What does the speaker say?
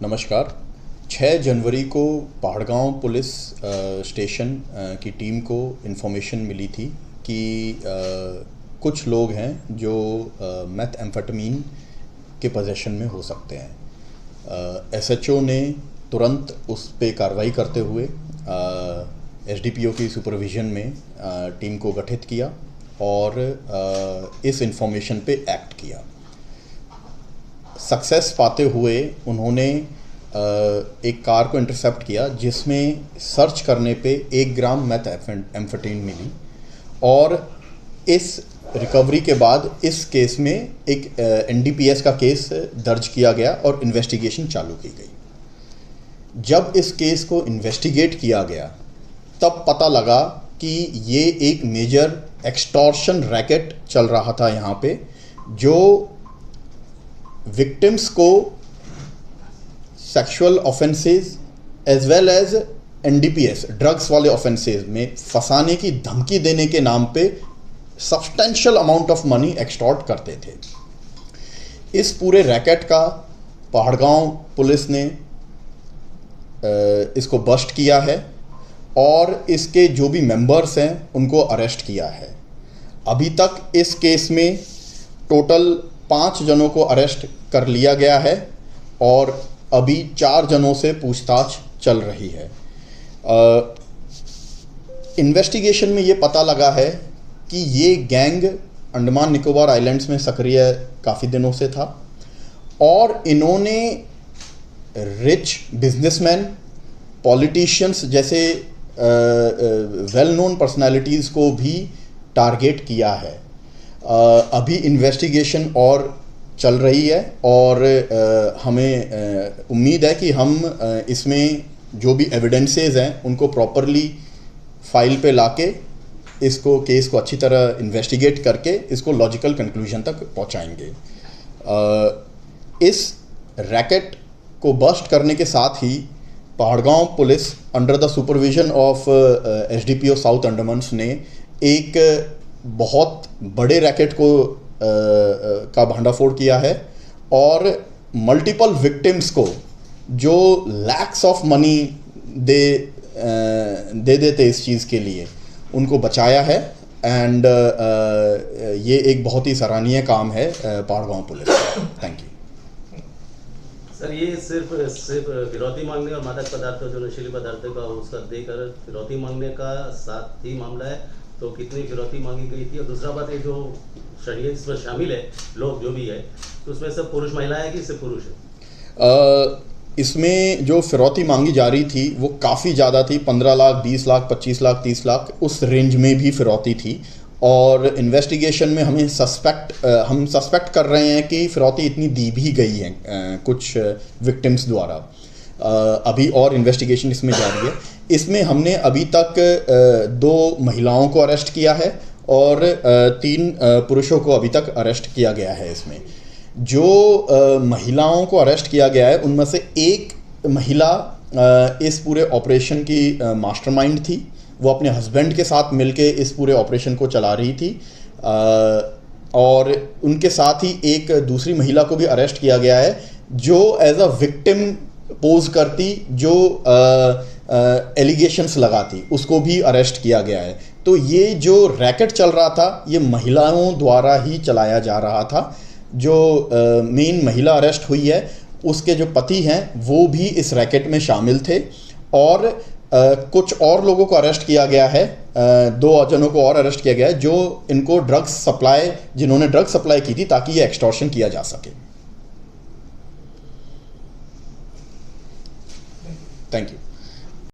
नमस्कार। 6 जनवरी को Pahargaon police station की टीम को इन्फॉर्मेशन मिली थी कि कुछ लोग हैं जो मेथएम्फेटामिन के पोजेशन में हो सकते हैं। एसएचओ ने तुरंत उस पे कार्रवाई करते हुए एसडीपीओ की सुपरविज़न में टीम को गठित किया और इस इन्फॉर्मेशन पे एक्ट किया। सक्सेस पाते हुए उन्होंने एक कार को इंटरसेप्ट किया जिसमें सर्च करने पे 1 ग्राम मेथएम्फेटामिन मिली और इस रिकवरी के बाद इस केस में एक एनडीपीएस का केस दर्ज किया गया और इन्वेस्टिगेशन चालू की गई। जब इस केस को इन्वेस्टिगेट किया गया तब पता लगा कि ये एक मेजर एक्सटॉर्शन रैकेट चल रहा था यहाँ पे, जो विक्टिम्स को sexual offences as well as NDPS drugs वाले ऑफेंसेस में फंसाने की धमकी देने के नाम पे substantial amount of money extort करते थे। इस पूरे रैकेट का पहाड़गांव पुलिस ने इसको बस्ट किया है और इसके जो भी मेंबर्स हैं उनको अरेस्ट किया है। अभी तक इस केस में टोटल 5 जनों को अरेस्ट कर लिया गया है और अभी 4 जनों से पूछताछ चल रही है। इन्वेस्टिगेशन में ये पता लगा है कि ये गैंग अंडमान निकोबार आइलैंड्स में सक्रिय काफ़ी दिनों से था और इन्होंने रिच बिजनेसमैन, पॉलिटिशियंस जैसे वेल नोन पर्सनालिटीज़ को भी टारगेट किया है। अभी इन्वेस्टिगेशन और चल रही है और हमें उम्मीद है कि हम इसमें जो भी एविडेंसेस हैं उनको प्रॉपरली फाइल पे लाके इसको केस को अच्छी तरह इन्वेस्टिगेट करके इसको लॉजिकल कंक्लूजन तक पहुंचाएंगे। इस रैकेट को बस्ट करने के साथ ही Pahargaon police under the supervision of SDPO South Andaman ने एक बहुत बड़े रैकेट को का भंडाफोड़ किया है और मल्टीपल विक्टिम्स को जो लैक्स ऑफ मनी दे देते इस चीज़ के लिए उनको बचाया है। एंड ये एक बहुत ही सराहनीय काम है पहाड़गांव पुलिस का। Thank you sir. ये सिर्फ फिरौती मांगने और मादक पदार्थों जो नशीले पदार्थों का उसका देकर फिरौती मांगने का साथ ही मामला है, तो कितनी फिरौती मांगी गई थी? और दूसरा बात है, जो षड्यंत्र इसमें शामिल है लोग जो भी है, तो उसमें सब पुरुष महिला है कि सिर्फ पुरुष है? इसमें जो फिरौती मांगी जा रही थी वो काफ़ी ज़्यादा थी। 15 लाख, 20 लाख, 25 लाख, 30 लाख, उस रेंज में भी फिरौती थी। और इन्वेस्टिगेशन में हम सस्पेक्ट कर रहे हैं कि फिरौती इतनी दी भी गई है कुछ विक्टिम्स द्वारा। अभी और इन्वेस्टिगेशन इसमें जारी है। इसमें हमने अभी तक 2 महिलाओं को अरेस्ट किया है और 3 पुरुषों को अभी तक अरेस्ट किया गया है। इसमें जो महिलाओं को अरेस्ट किया गया है उनमें से एक महिला इस पूरे ऑपरेशन की मास्टरमाइंड थी। वो अपने हस्बैंड के साथ मिलके इस पूरे ऑपरेशन को चला रही थी और उनके साथ ही एक दूसरी महिला को भी अरेस्ट किया गया है जो एज अ विक्टिम पोज करती, जो एलिगेशंस लगाती, उसको भी अरेस्ट किया गया है। तो ये जो रैकेट चल रहा था ये महिलाओं द्वारा ही चलाया जा रहा था। जो मेन महिला अरेस्ट हुई है उसके जो पति हैं वो भी इस रैकेट में शामिल थे और कुछ और लोगों को अरेस्ट किया गया है। 2 जनों को और अरेस्ट किया गया है जो इनको जिन्होंने ड्रग्स सप्लाई की थी ताकि ये एक्सटॉर्शन किया जा सके। Thank you.